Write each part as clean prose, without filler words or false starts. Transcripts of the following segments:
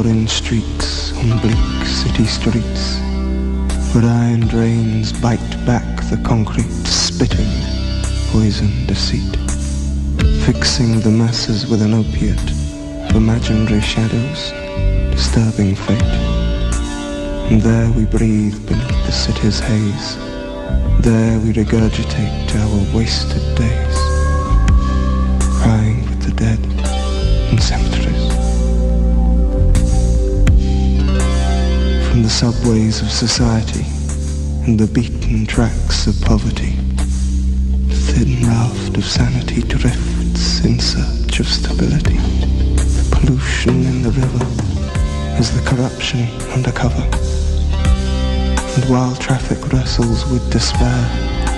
orange streaks on bleak city streets, where iron drains bite back the concrete, spitting poison deceit, fixing the masses with an opiate of imaginary shadows, disturbing fate. And there we breathe beneath the city's haze, there we regurgitate our wasted days, crying with the dead in cemeteries. From the subways of society and the beaten tracks of poverty, the thin raft of sanity drifts in search of stability. The pollution in the river is the corruption undercover. And while traffic wrestles with despair,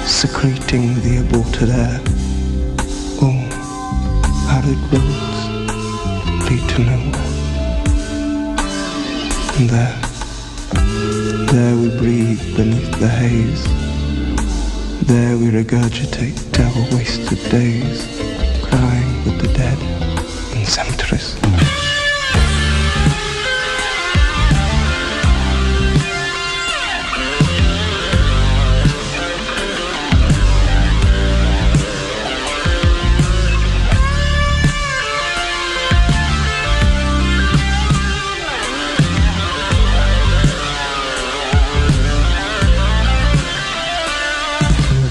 secreting the aborted air, all arid roads lead to nowhere. And there we breathe beneath the haze, there we regurgitate our wasted days, crying with the dead in cemeteries.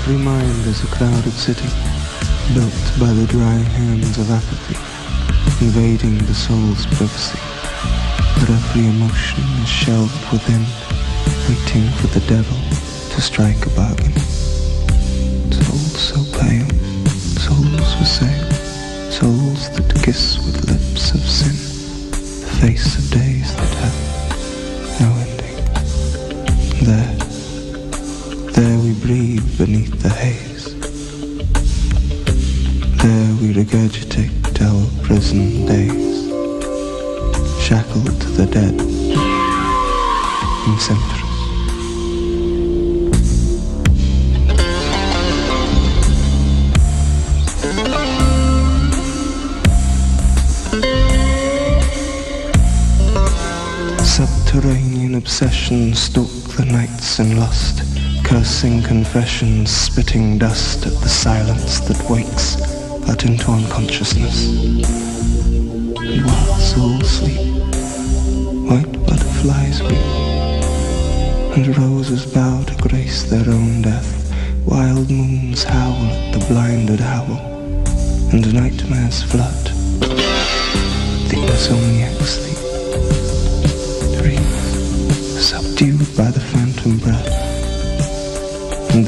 Every mind is a crowded city, built by the dry hands of apathy, invading the soul's privacy. But every emotion is shelved within, waiting for the devil to strike a bargain. Souls so pale, souls for sale, souls that kiss with lips of sin, the face of days that have no ending. There we breathe beneath the haze, there we regurgitate our prison days, shackled to the dead in cemeteries. Subterranean obsessions stalk the nights in lust, cursing confessions, spitting dust at the silence that wakes but into unconsciousness. And while souls sleep, white butterflies weep, and roses bow to grace their own death, wild moons howl at the blinded owl, and nightmares flood. The insomniac sleep, dreams subdued by the phantom breath. And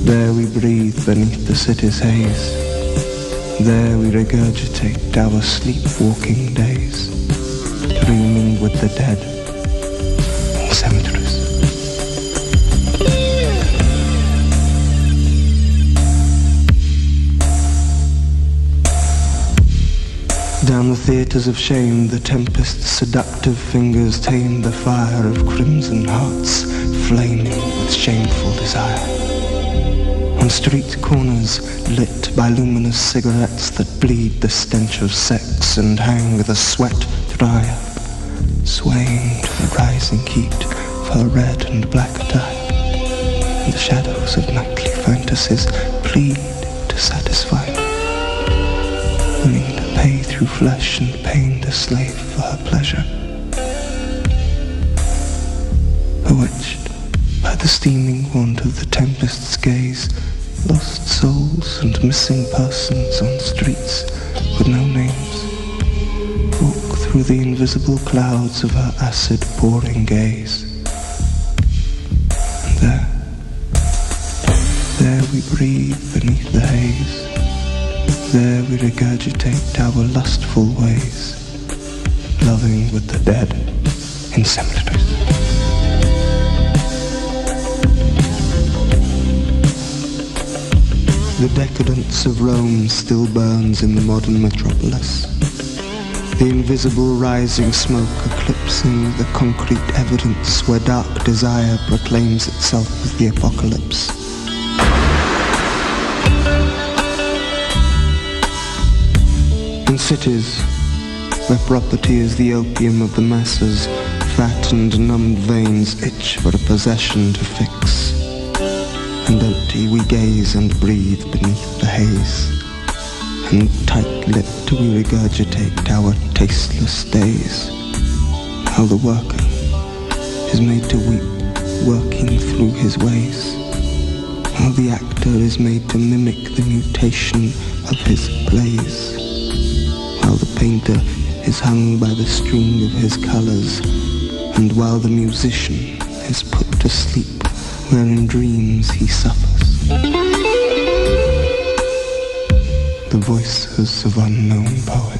there we breathe beneath the city's haze, there we regurgitate our sleepwalking days, dreaming with the dead in cemeteries. Down the theatres of shame, the tempest's seductive fingers tame the fire of crimson hearts, flaming with shameful desire. On street corners lit by luminous cigarettes that bleed the stench of sex and hang the sweat dry up, swaying to the rising heat of her red and black attire. And the shadows of nightly fantasies plead to satisfy her, willing to pay through flesh and pain the slave for her pleasure. Bewitched by the steaming want of the tempest's gaze, lost souls and missing persons on streets with no names walk through the invisible clouds of her acid-pouring gaze. And there we breathe beneath the haze, there we regurgitate our lustful ways, loving with the dead in cemeteries. The decadence of Rome still burns in the modern metropolis, the invisible rising smoke eclipsing the concrete evidence where dark desire proclaims itself as the apocalypse. In cities, where property is the opium of the masses, fat and numbed veins itch for a possession to fix. And empty we gaze and breathe beneath the haze, and tight-lipped we regurgitate our tasteless days, while the worker is made to weep, working through his ways, while the actor is made to mimic the mutation of his plays, while the painter is hung by the string of his colours, and while the musician is put to sleep where in dreams he suffers. The voices of unknown poets.